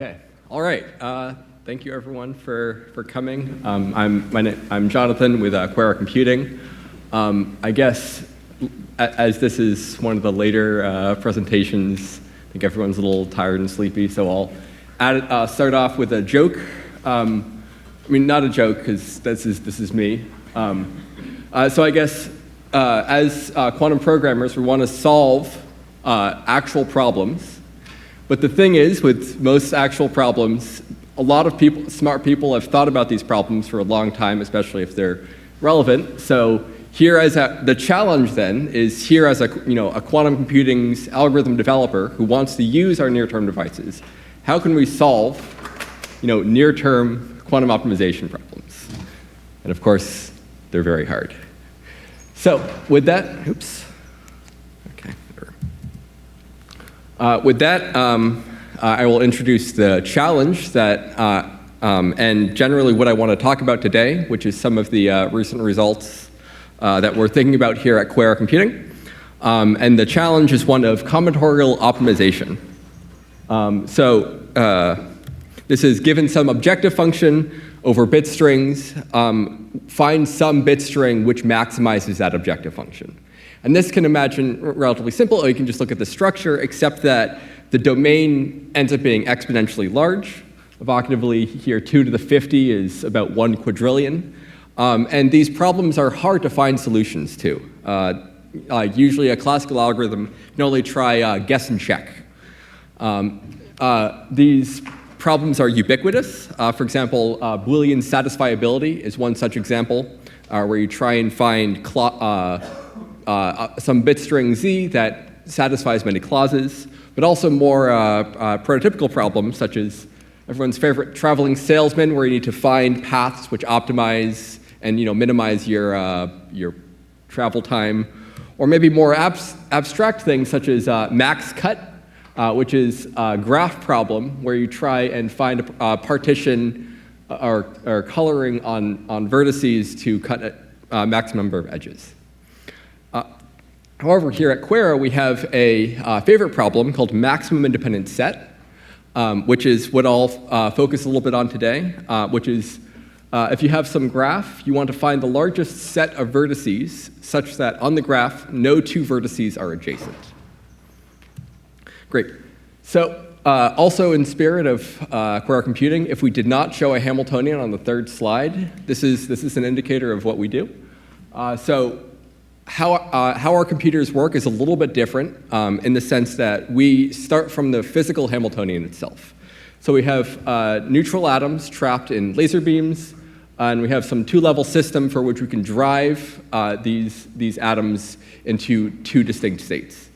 Okay. All right. Thank you, everyone, for coming. I'm Jonathan with QuEra Computing. I guess as this is one of the later presentations, I think everyone's a little tired and sleepy, so I'll start off with a joke. I mean, not a joke, because this is me. So I guess as quantum programmers, we want to solve actual problems. But the thing is, with most actual problems, a lot of people, smart people, have thought about these problems for a long time, especially if they're relevant. So here, the challenge then is here as a quantum computing's algorithm developer who wants to use our near-term devices. How can we solve, near-term quantum optimization problems? And of course, they're very hard. So with that, oops. With that, I will introduce the challenge and generally what I want to talk about today, which is some of the recent results that we're thinking about here at QuEra Computing. And the challenge is one of combinatorial optimization. This is given some objective function over bit strings, find some bit string which maximizes that objective function. And this can imagine relatively simple, or you can just look at the structure, except that the domain ends up being exponentially large. Evocatively, here 2 to the 50 is about 1 quadrillion. And these problems are hard to find solutions to. Usually a classical algorithm can only try guess and check. These problems are ubiquitous. For example, Boolean satisfiability is one such example, where you try and find some bit string Z that satisfies many clauses, but also more prototypical problems, such as everyone's favorite traveling salesman, where you need to find paths which optimize and minimize your travel time, or maybe more abstract things such as max cut, which is a graph problem where you try and find a partition or coloring on vertices to cut a maximum number of edges. However, here at QuEra, we have a favorite problem called maximum independent set, which is what I'll focus a little bit on today, which is if you have some graph, you want to find the largest set of vertices such that on the graph, no 2 vertices are adjacent. Great. So also in spirit of QuEra Computing, if we did not show a Hamiltonian on the 3rd slide, this is an indicator of what we do. How our computers work is a little bit different in the sense that we start from the physical Hamiltonian itself. So we have neutral atoms trapped in laser beams, and we have some 2-level system for which we can drive these atoms into 2 distinct states.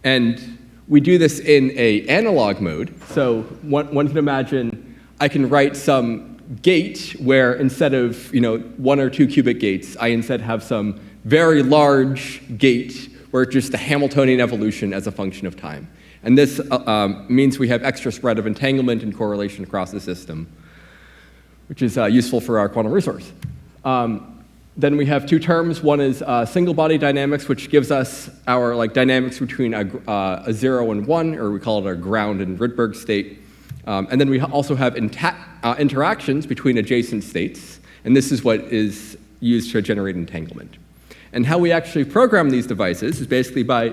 And we do this in an analog mode. So one can imagine I can write some gate where instead of 1 or 2 qubit gates, I instead have some very large gate where it's just a Hamiltonian evolution as a function of time. And this means we have extra spread of entanglement and correlation across the system, which is useful for our quantum resource. Then we have 2 terms. One is single body dynamics, which gives us our dynamics between a 0 and 1, or we call it our ground and Rydberg state. And then we also have interactions between adjacent states, and this is what is used to generate entanglement. And how we actually program these devices is basically by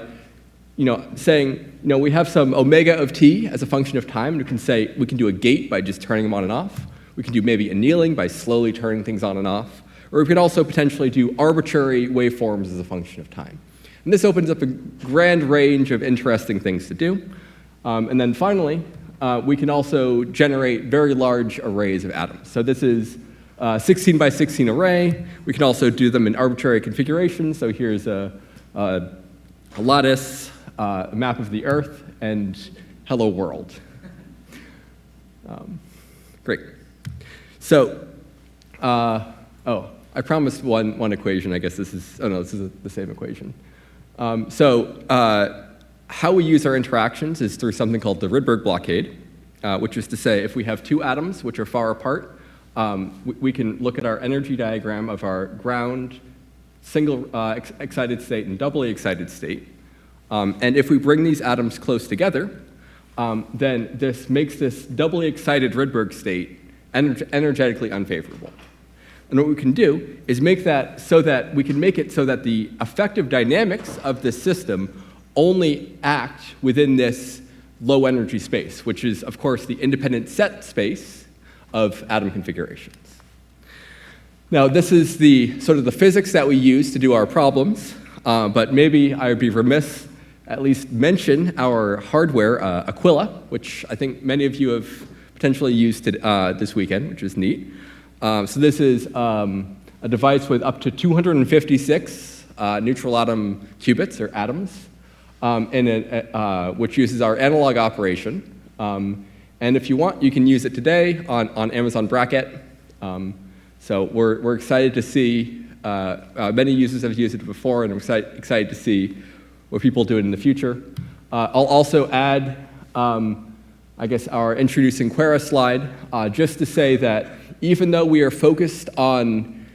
saying, we have some omega of t as a function of time. We can say we can do a gate by just turning them on and off. We can do maybe annealing by slowly turning things on and off. Or we could also potentially do arbitrary waveforms as a function of time. And this opens up a grand range of interesting things to do. And then finally, we can also generate very large arrays of atoms. So this is 16 by 16 array. We can also do them in arbitrary configurations. So here's a lattice, a map of the Earth, and hello world. Great. So, I promised one equation. I guess this is the same equation. How we use our interactions is through something called the Rydberg blockade, which is to say if we have 2 atoms which are far apart, we can look at our energy diagram of our ground, single excited state, and doubly excited state. And if we bring these atoms close together, then this makes this doubly excited Rydberg state energetically unfavorable. And what we can do is make that so that we can make it so that the effective dynamics of this system only act within this low energy space, which is, of course, the independent set space of atom configurations. Now, this is the sort of the physics that we use to do our problems, but maybe I would be remiss at least mention our hardware, Aquila, which I think many of you have potentially used this weekend, which is neat. So this is a device with up to 256 neutral atom qubits, or atoms, which uses our analog operation. And if you want, you can use it today on Amazon Bracket. So we're excited to see, many users have used it before, and I'm excited to see what people do it in the future. I'll also add, I guess, our introducing QuEra slide, just to say that even though we are focused on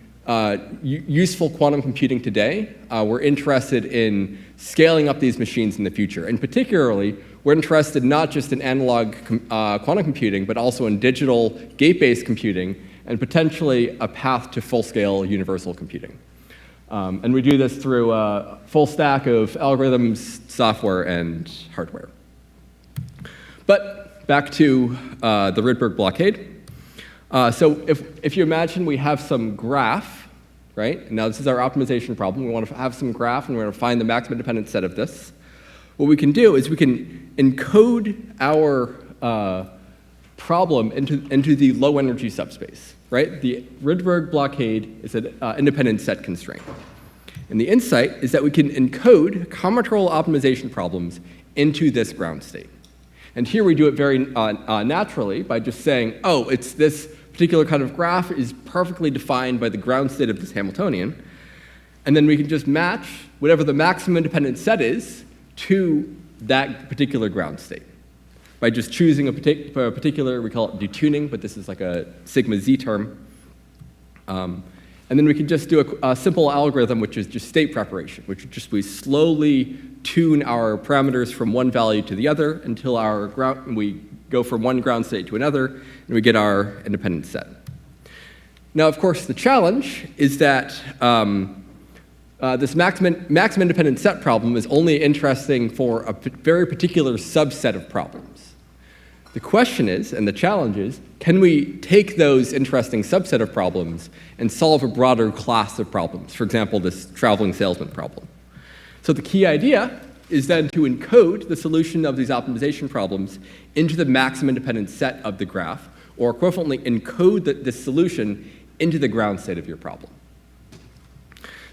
useful quantum computing today, we're interested in scaling up these machines in the future. And particularly, we're interested not just in analog quantum computing, but also in digital gate-based computing, and potentially a path to full-scale universal computing. And we do this through a full stack of algorithms, software, and hardware. But back to the Rydberg blockade. So if you imagine we have some graph, right? Now this is our optimization problem. We want to have some graph, and we want to find the maximum independent set of this. What we can do is we can encode our problem into the low energy subspace, right? The Rydberg blockade is an independent set constraint. And the insight is that we can encode combinatorial optimization problems into this ground state. And here we do it very naturally by just saying, oh, it's this particular kind of graph is perfectly defined by the ground state of this Hamiltonian. And then we can just match whatever the maximum independent set is to that particular ground state by just choosing a particular, we call it detuning, but this is like a sigma z term. And then we can just do a simple algorithm, which is just state preparation, which is just we slowly tune our parameters from one value to the other until we go from one ground state to another, and we get our independent set. Now, of course, the challenge is that this maximum independent set problem is only interesting for a very particular subset of problems. The question is, and the challenge is, can we take those interesting subset of problems and solve a broader class of problems? For example, this traveling salesman problem. So the key idea is then to encode the solution of these optimization problems into the maximum independent set of the graph, or equivalently encode this solution into the ground state of your problem.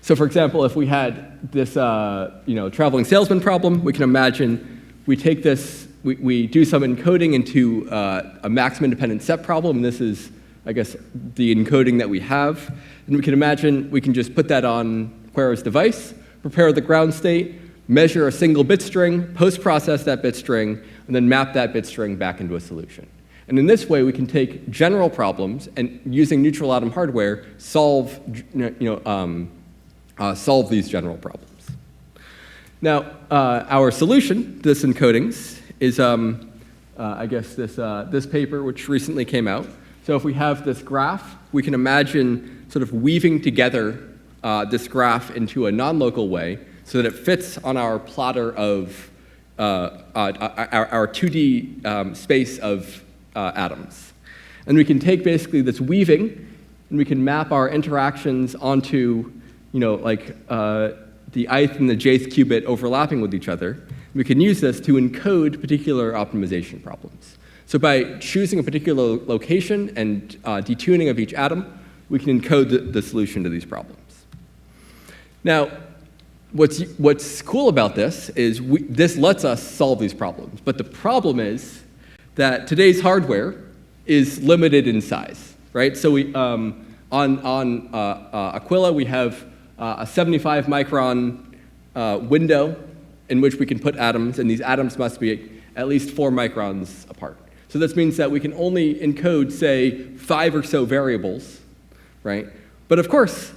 So for example, if we had this traveling salesman problem, we can imagine we take this, we do some encoding into a maximum independent set problem, and this is, I guess, the encoding that we have. And we can imagine we can just put that on QuEra's device, prepare the ground state, measure a single bit string, post-process that bit string, and then map that bit string back into a solution. And in this way, we can take general problems and, using neutral atom hardware, solve these general problems. Now, our solution to this encodings is, I guess, this paper, which recently came out. So if we have this graph, we can imagine sort of weaving together this graph into a non-local way so that it fits on our plotter of our 2D space of atoms. And we can take basically this weaving, and we can map our interactions onto, the ith and the jth qubit overlapping with each other. We can use this to encode particular optimization problems. So by choosing a particular location and detuning of each atom, we can encode the solution to these problems. Now, what's cool about this is this lets us solve these problems. But the problem is that today's hardware is limited in size, right? So we, on Aquila, we have a 75 micron window in which we can put atoms, and these atoms must be at least 4 microns apart. So this means that we can only encode, say, 5 or so variables, right? But of course,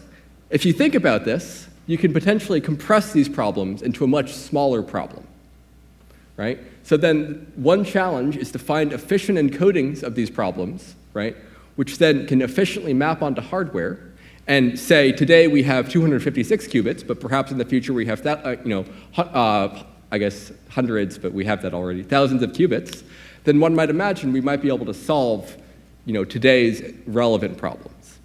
if you think about this, you can potentially compress these problems into a much smaller problem, right? So then one challenge is to find efficient encodings of these problems, right, which then can efficiently map onto hardware and say, today we have 256 qubits, but perhaps in the future we have that, I guess hundreds, but we have that already, thousands of qubits. Then one might imagine we might be able to solve, today's relevant problems.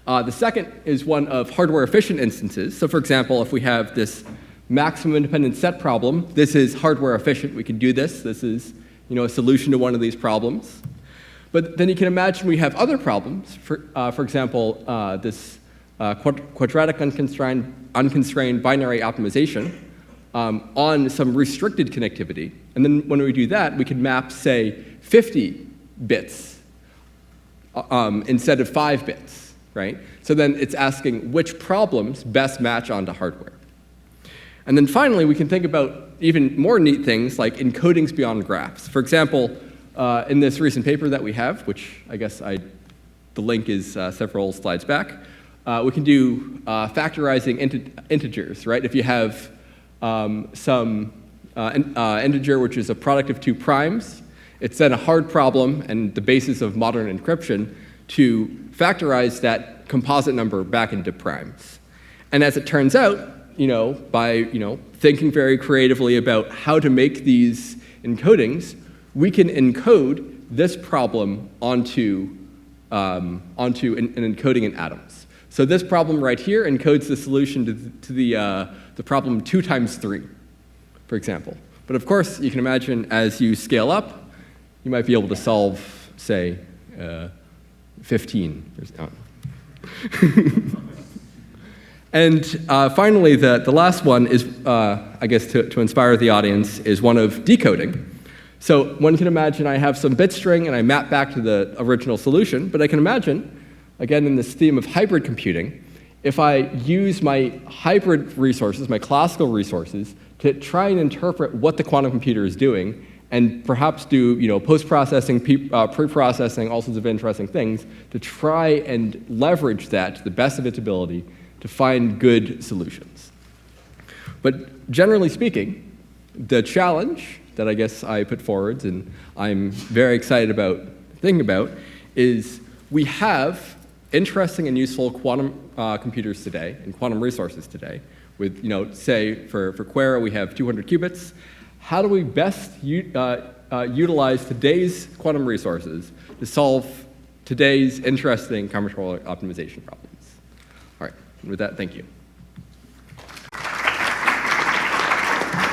The second is one of hardware efficient instances. So for example, if we have this maximum independent set problem, this is hardware efficient. We can do this. This is, a solution to one of these problems. But then you can imagine we have other problems. For example, this quadratic unconstrained binary optimization on some restricted connectivity. And then when we do that, we can map, say, 50 bits instead of 5 bits, right? So then it's asking which problems best match onto hardware. And then finally, we can think about even more neat things like encodings beyond graphs. For example, in this recent paper that we have, which I guess the link is several slides back, we can do factorizing integers, right? If you have some integer which is a product of 2 primes, it's then a hard problem and the basis of modern encryption to factorize that composite number back into primes. And as it turns out, by thinking very creatively about how to make these encodings, we can encode this problem onto an encoding in atoms. So this problem right here encodes the solution to the problem 2 times 3, for example. But of course, you can imagine as you scale up, you might be able to solve, say, 15. And finally, the last one is, I guess, to inspire the audience, is one of decoding. So one can imagine I have some bit string and I map back to the original solution, but I can imagine, again, in this theme of hybrid computing, if I use my hybrid resources, my classical resources, to try and interpret what the quantum computer is doing, and perhaps do post-processing, pre-processing, all sorts of interesting things, to try and leverage that to the best of its ability to find good solutions. But generally speaking, the challenge that I guess I put forward, and I'm very excited about thinking about, is we have interesting and useful quantum computers today and quantum resources today. With, say, for QuEra, we have 200 qubits. How do we best utilize today's quantum resources to solve today's interesting combinatorial optimization problems? All right, and with that, thank you.